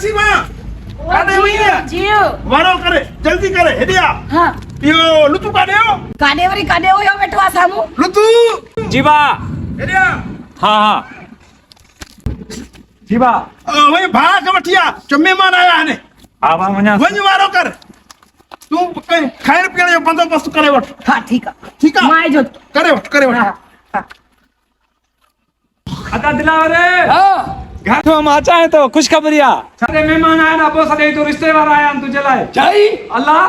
नसीबा काडे हुई है जियो वारो करे जल्दी करे हेडिया हां यो लुतु काडे हो काडे हो यो बेटो आ सामू लुतु जीवा हेडिया हाँ हाँ जीवा वही भाग वठिया जो मेहमान आया ने आवा मना वञ वारो कर तू खाइण पीअण जो बंदोबस्त करे वठ हां ठीक ठीक है माए जो करे वठ अता दिलावरे हां घर तो हम आचा है तो खुशखबरिया सारे मेहमान आए ना बो सदे तो रिश्तेदार आया हम तुझे लाए जय अल्लाह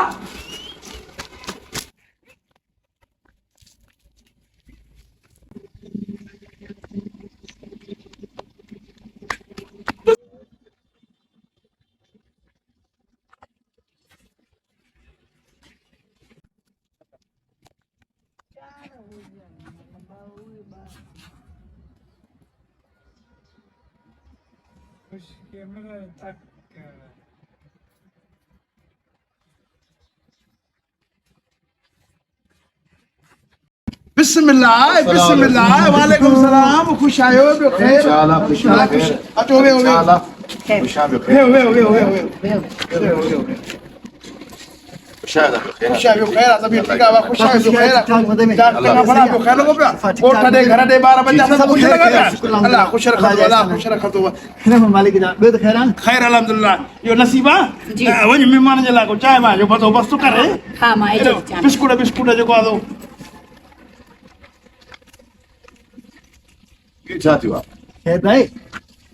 बिस्मिल्लाह बिस्मिल्लाह वालेकुम सलाम खुश आयो बयो खैर इंशाल्लाह खुश अचो वे इंशाल्लाह खुश आयो वे खुश आयो खैर तबीयत ठीक है खुश आयो खैर जाना बड़ा बयो खैर लोगो पे कोठ दे घर दे 12 बजे सब कुछ लगा अल्लाह खुश रख तो मालिक जा बे तो खैर अल्हम्दुलिल्लाह यो नसीबा वञ मेहमान जे लाको चाय मा जो बंदोबस्त करे हां माए जो बिस्कुट जो आ दो ये चाहती हो है भाई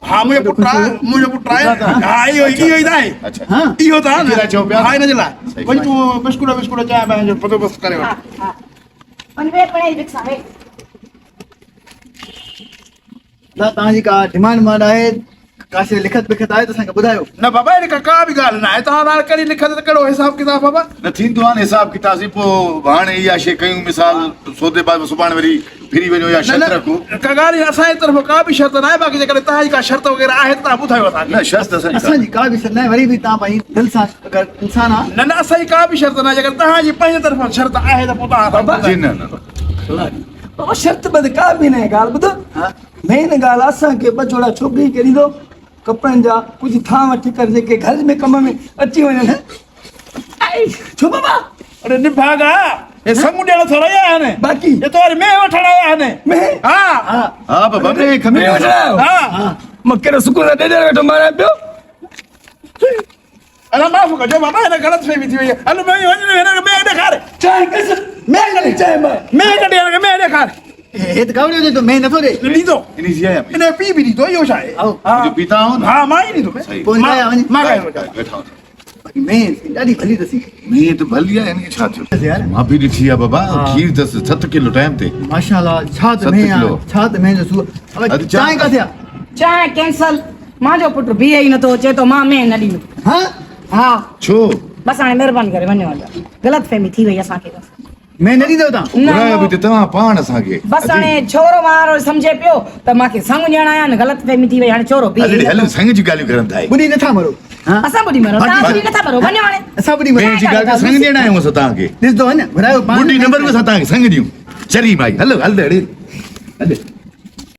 हाँ मुझे पुट्रा हाँ यो ही था अच्छा हाँ यो था ना किला चौक पे हाँ ना चला सही वही तू बिस्कुट चाय मैं जो बंदोबस्त करे हां हां पनवे पड़े रिक्शा है ना ताजी का डिमांड मांड है कासे लिखत बिखत आए तो संग बुधायो ना बाबा ने का भी गाल ना है तो हां करी लिखत करो हिसाब किताब बाबा न थींदो आहे हिसाब किताब से पो हाणे इहा शइ कयूं मिसाल सौदे बाद सुभाणे वरी फिरी वञो या शर्त रखो कगारी असांजी तरफ का भी शर्त ना है बाकी जेकर तहां का शर्त वगैरह आहे ता बुधायो था न शर्त असांजी असांजी का भी सर वरी भी ता भाई दिल सां अगर इंसान आ ना असांजी का भी शर्त ना जेकर तहां जी पंहिंजे तरफ शर्त आहे त पोता बाबा जी न न बाबा शर्त बद का भी नहीं गाल बुध हां मेन गाल असां के बजोड़ा छोकरी के दीदो कपड़न जा कुछ था वठ कर जे घर में कम में अची वने आई छो बाबा अरे निभागा ये समुंडे थोड़ा है ने बाकी ये तो अरे मैं उठड़ा है ने मैं हां हां हां बाबा मैं खमे मैं वठड़ायो हां मक्के रो सुकून दे दे बेटो मारा पियो अरे माफ कर जो बाबा ने गलत फहमी थी है अरे मैं दिखार चाय कैसे मैं गली चाय मैं कटे मैं दिखार हे तो गावड़ियो दे तो मैं नथो दे नी दो इनी जी आया इने पी भी नी दो यो शायद आओ जो पीता हूं ना हां माई नी दो मैं सही पोइ आया वञी मां बैठा हूं बाकी मैं ॾाढी भली दसी मैं तो भलिया है छा थियो यार मां भी ॾिठी आहे बाबा खीर दस 7 किलो टाइम ते माशाल्लाह छा त 7 मैं किलो। छा त मैं जो सु अब अरे चाय का थिया चाय कैंसल मां जो पुट भी ही न तो चे तो मां में न दी हां हां छो बस हाणे महिरबानी करे वञो वाला गलत फहमी थी वई असां के मैं न ॾींदो ता बुराया भी तव्हां पाण असांखे बस हाणे छोरो मारो सम्झे पियो त मांखे संग ॼण आया न गलत फहमी थी वई हाणे छोरो भी हल हल संग जी ॻाल्हियूं करनि था बुधी नथा मरो हां असां बुधी मरो तव्हां बुधी नथा मरो वञो हाणे असां बुधी मैं मरो जी ॻाल्हि संग ॾियण आहियूं असां तव्हांखे ॾिसदो है न घुरायो बुढ़ी नंबर में असां तव्हांखे संग ॾियूं चरी भाई हलो हल अड़े हल